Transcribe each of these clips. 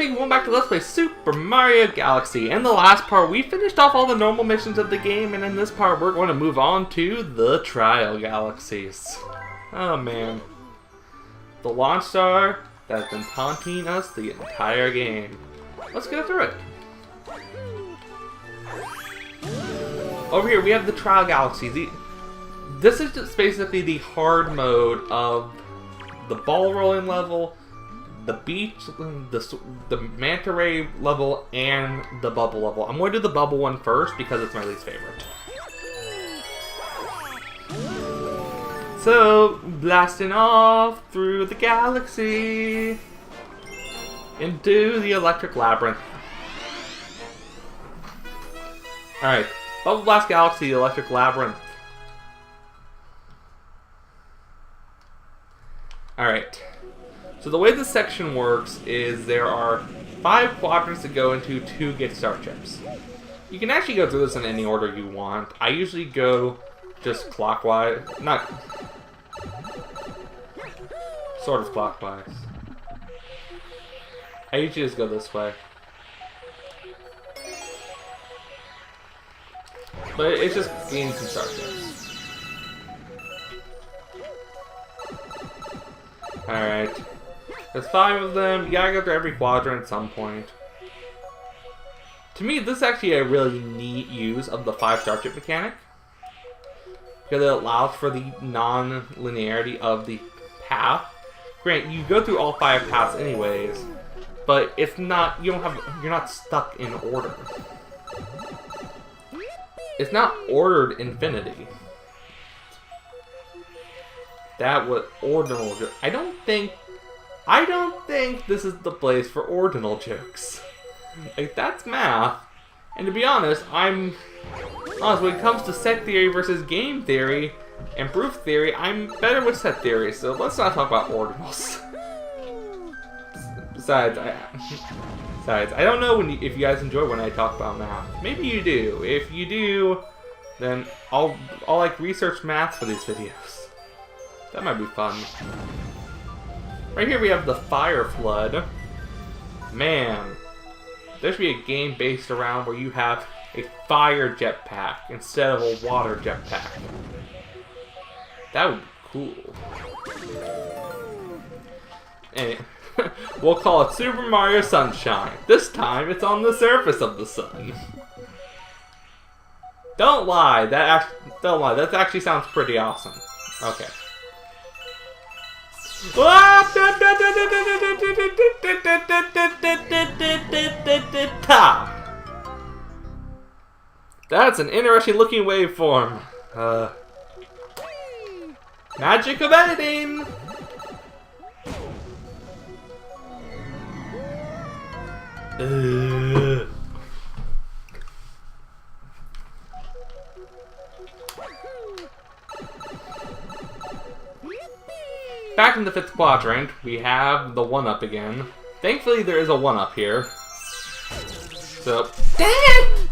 people, welcome back to Let's Play Super Mario Galaxy. In the last part, we finished off all the normal missions of the game, and in this part, we're going to move on to the Trial Galaxies. Oh man. The launch star that has been taunting us the entire game. Let's go through it. Over here, we have the Trial Galaxy. This is just basically the hard mode of the ball rolling level, the beach, the manta ray level, and the bubble level. I'm going to do the bubble one first because it's my least favorite. So, blasting off through the galaxy into the electric labyrinth. Alright, Bubble Blast Galaxy, the electric labyrinth. Alright. So the way this section works is there are 5 quadrants to go into to get star chips. You can actually go through this in any order you want. I usually go just clockwise, not sort of clockwise. I usually just go this way. But it's just gaining some star chips. Alright. There's 5 of them. You gotta go through every quadrant at some point. To me, this is actually a really neat use of the 5 star chip mechanic. Because it allows for the non-linearity of the path. Granted, you go through all 5 paths anyways, but it's not, you're not stuck in order. It's not ordered infinity. That was ordinal. I don't think this is the place for ordinal jokes. Like, that's math. And to be honest, when it comes to set theory versus game theory and proof theory, I'm better with set theory, so let's not talk about ordinals. Besides, I don't know if you guys enjoy when I talk about math. Maybe you do. If you do, then I'll like research math for these videos. That might be fun. Right here we have the Fire Flood. Man, there should be a game based around where you have a fire jetpack instead of a water jetpack. That would be cool. And we'll call it Super Mario Sunshine. This time it's on the surface of the sun. Don't lie, that actually sounds pretty awesome. Okay. That's an interesting looking waveform. Magic of editing! Back in the 5th quadrant, we have the 1-up again. Thankfully, there is a 1-up here. So, dang it!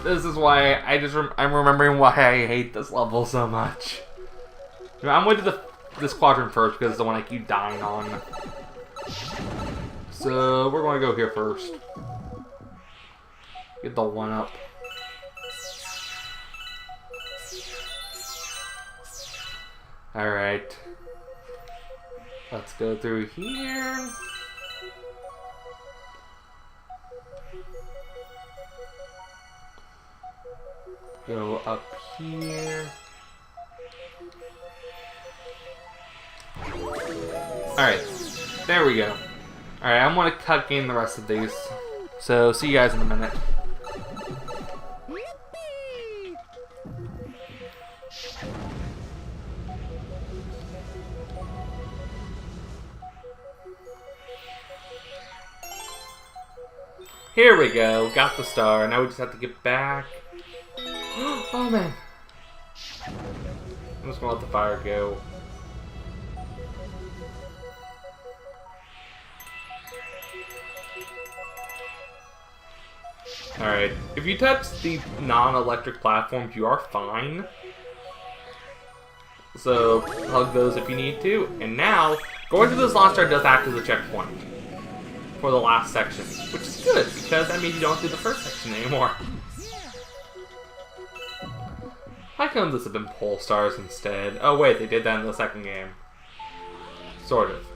This is why I'm remembering why I hate this level so much. I'm going to this quadrant first because it's the one I keep dying on. So we're going to go here first. Get the 1-up. Alright. Let's go through here. Go up here. Alright. There we go. Alright, I'm going to cut game the rest of these. So, see you guys in a minute. Here we go, got the star. Now we just have to get back. Oh man. I'm just gonna let the fire go. Alright, if you touch the non-electric platforms, you are fine. So, hug those if you need to. And now, Going through this launch star does act as a checkpoint for the last section, which is good, because that means you don't do the first section anymore. Why couldn't this have been pole stars instead? Oh wait, they did that in the second game. Sort of.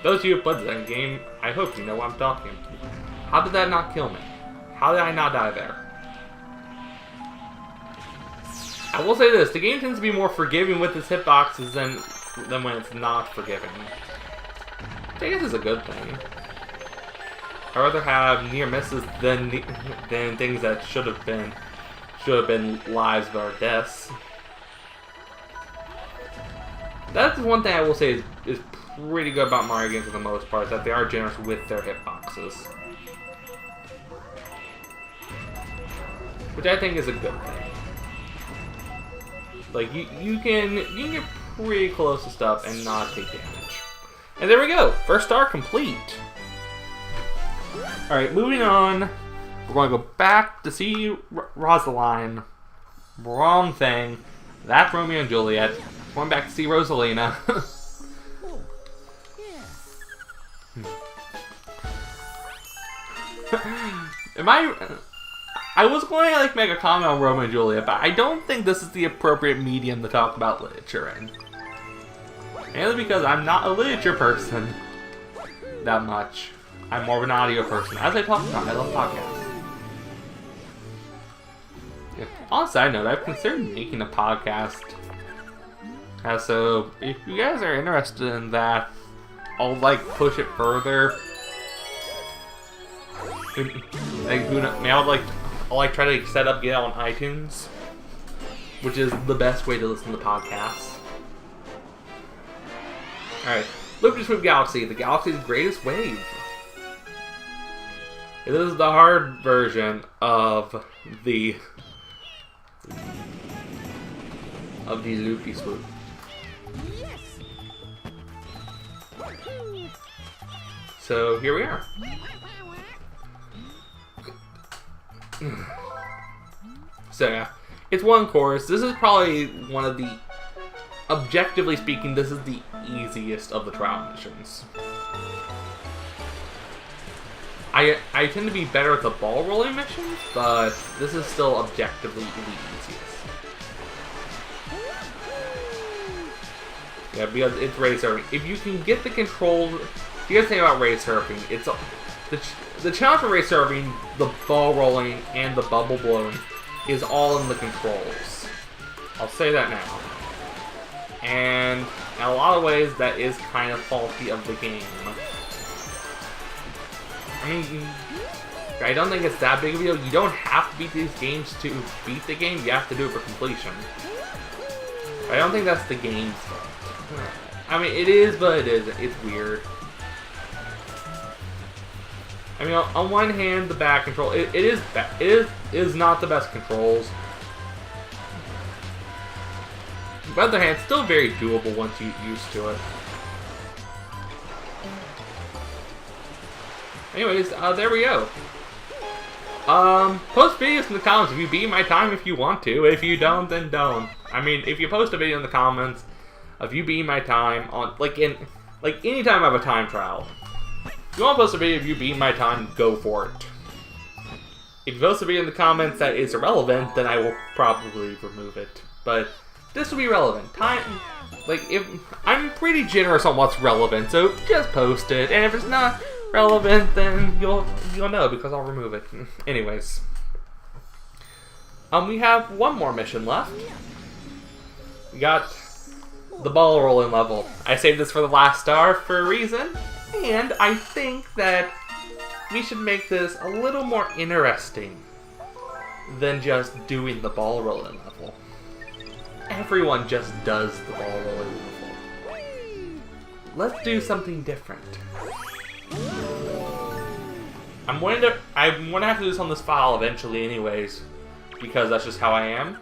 Those of you who played the second game, I hope you know what I'm talking about. How did that not kill me? How did I not die there? I will say this, the game tends to be more forgiving with its hitboxes than when it's not forgiving. Which I guess is a good thing. I'd rather have near misses than things that should have been lives or deaths. That's one thing I will say is pretty good about Mario games for the most part, that they are generous with their hitboxes. Which I think is a good thing. Like, you can get pretty close to stuff and not take damage. And there we go! First star complete! Alright, moving on. We're going to go back to see Rosaline. Wrong thing. That's Romeo and Juliet. Going back to see Rosalina. I was going to like make a comment on Romeo and Juliet, but I don't think this is the appropriate medium to talk about literature in. Mainly because I'm not a literature person that much. I'm more of an audio person. As I talk about, I love podcasts. Yeah. On a side note, I've considered making a podcast. So if you guys are interested in that, I'll like push it further. Like, I'll like try to set up, get it on iTunes, which is the best way to listen to podcasts. Alright, Loop de Swoop Galaxy, the galaxy's greatest wave. This is the hard version of the Loop de Swoop. So here we are. So yeah, it's one course. This is probably one of the, objectively speaking, this is the easiest of the trial missions. I tend to be better at the ball rolling missions, but this is still objectively the easiest. Yeah, because it's race surfing. If you can get the controls, here's the thing about race surfing. It's the challenge for race surfing, the ball rolling, and the bubble blowing is all in the controls. I'll say that now. And in a lot of ways, that is kind of faulty of the game. I mean, I don't think it's that big of a deal. You don't have to beat these games to beat the game. You have to do it for completion. I don't think that's the game's fault. I mean, it is, but it isn't. It's weird. I mean, on one hand, the back control, it is not the best controls. On the other hand, it's still very doable once you get used to it. Anyways, there we go. Post videos in the comments if you beat my time if you want to. If you don't, then don't. I mean, if you post a video in the comments of you beating my time on, any time I have a time trial. If you want to post a video of you beating my time, go for it. If you post a video in the comments that is irrelevant, then I will probably remove it. But this will be relevant. If I'm pretty generous on what's relevant, so just post it. And if it's not relevant, then you'll know because I'll remove it. Anyways, we have one more mission left. We got the ball rolling level. I saved this for the last star for a reason, and I think that we should make this a little more interesting than just doing the ball rolling level. Everyone just does the ball rolling level. Let's do something different. I'm going to have to do this on this file eventually anyways, because that's just how I am.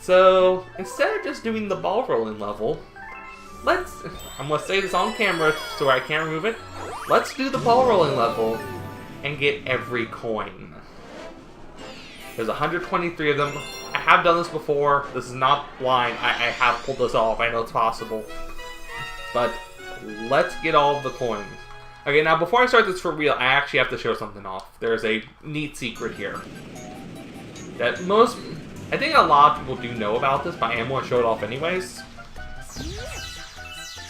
So, instead of just doing the ball rolling level, I'm going to say this on camera so I can't remove it. Let's do the ball rolling level and get every coin. There's 123 of them. I have done this before. This is not blind. I have pulled this off. I know it's possible. But let's get all of the coins. Okay, now before I start this for real, I actually have to show something off. There's a neat secret here. That I think a lot of people do know about this, but I am going to show it off anyways.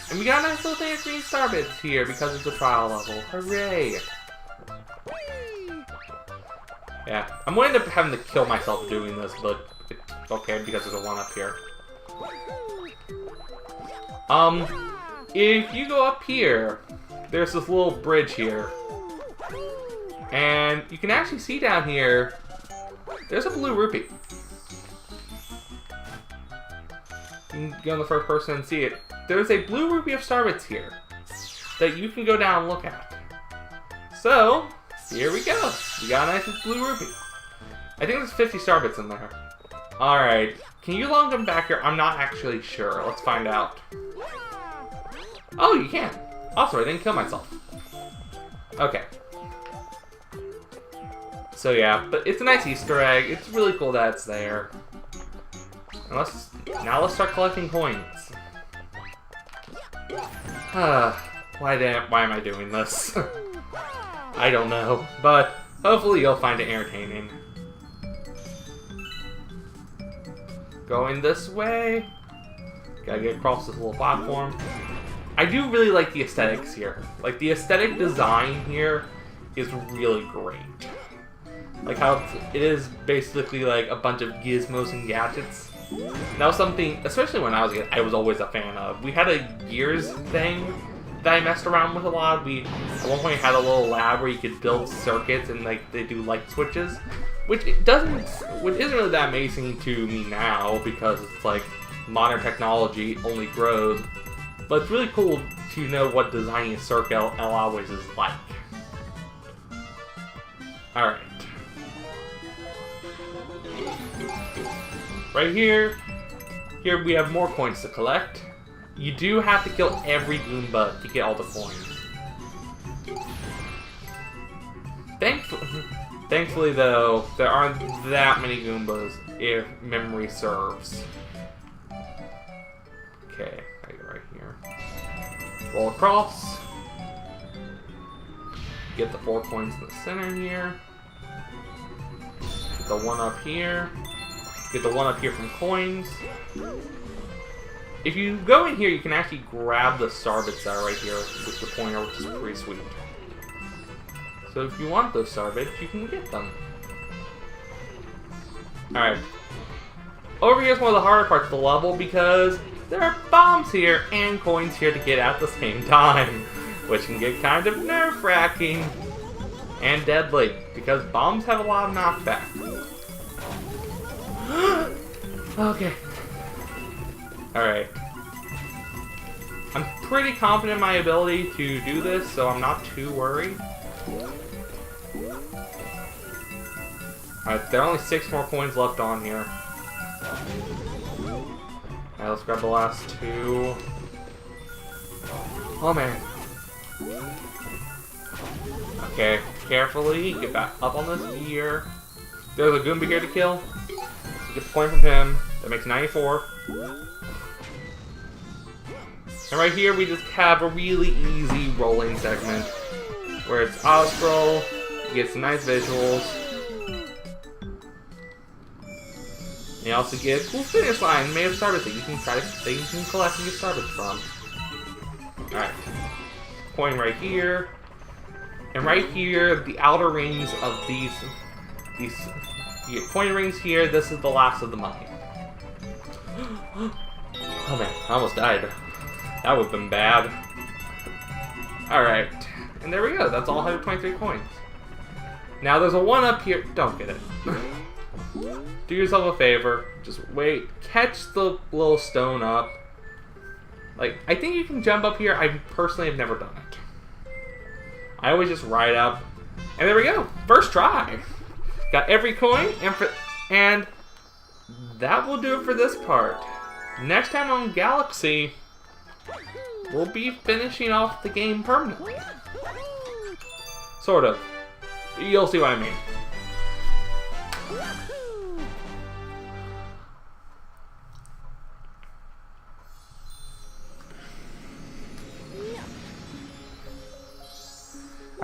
And we got a nice little thing of green star bits here because it's a trial level. Hooray! Yeah, I'm going to end up having to kill myself doing this, but it's okay because there's a one up here. If you go up here, there's this little bridge here. And you can actually see down here, there's a blue rupee. You can go in the first person and see it. There's a blue rupee of starbits here that you can go down and look at. So, here we go. We got a nice blue rupee. I think there's 50 starbits in there. Alright, can you long them back here? I'm not actually sure. Let's find out. Oh, you can. Also, I didn't kill myself. Okay. So yeah, but it's a nice Easter egg. It's really cool that it's there. And now let's start collecting coins. Why am I doing this? I don't know, but hopefully you'll find it entertaining. Going this way. Gotta get across this little platform. I do really like the aesthetics here. Like, the aesthetic design here is really great. Like how it is basically like a bunch of gizmos and gadgets. That was something, especially when I was a kid, I was always a fan of. We had a Gears thing that I messed around with a lot. We, at one point, had a little lab where you could build circuits and like they do light switches. Which isn't really that amazing to me now because it's like modern technology only grows. But it's really cool to know what designing a circuit always is like. Alright. Right here we have more coins to collect. You do have to kill every Goomba to get all the coins. Thankfully though, there aren't that many Goombas if memory serves. Okay, I go right here. Roll across. Get the 4 coins in the center here. Get the one up here. Get the one up here from coins. If you go in here, you can actually grab the starbits that are right here with the pointer, which is pretty sweet. So if you want those starbits, you can get them. Alright. Over here is one of the harder parts of the level because there are bombs here and coins here to get at the same time, which can get kind of nerve-wracking and deadly because bombs have a lot of knockback. Okay. Alright. I'm pretty confident in my ability to do this, so I'm not too worried. Alright, there are only 6 more coins left on here. Alright, let's grab the last 2. Oh man. Okay, carefully, get back up on this gear. There's a Goomba here to kill. Get the point from him. That makes 94. And right here, we just have a really easy rolling segment where it's auto scroll, you get some nice visuals. You also get a cool finish line made of starbits that you can collect and get starbits from. Alright. Coin right here. And right here, the outer rings of these you get coin rings here. This is the last of the money. Oh man, I almost died. That would have been bad. Alright. And there we go. That's all 123 coins. Now there's a 1 up here. Don't get it. Do yourself a favor. Just wait. Catch the little stone up. Like, I think you can jump up here. I personally have never done it. I always just ride up. And there we go. First try. Got every coin. And that will do it for this part. Next time on Galaxy, we'll be finishing off the game permanently. Sort of. You'll see what I mean.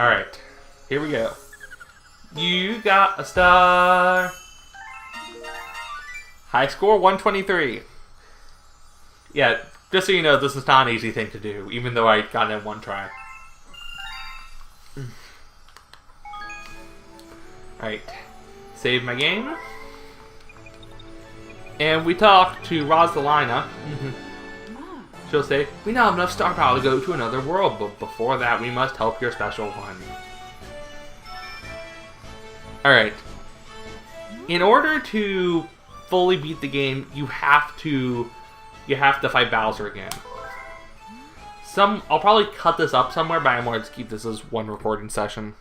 Alright, here we go. You got a star. High score 123. Yeah, just so you know, this is not an easy thing to do, even though I got it in one try. Alright, save my game. And we talk to Rosalina. She'll say, we now have enough star power to go to another world, but before that we must help your special one. Alright. In order to fully beat the game, you have to fight Bowser again. I'll probably cut this up somewhere, but I'm going to keep this as one recording session.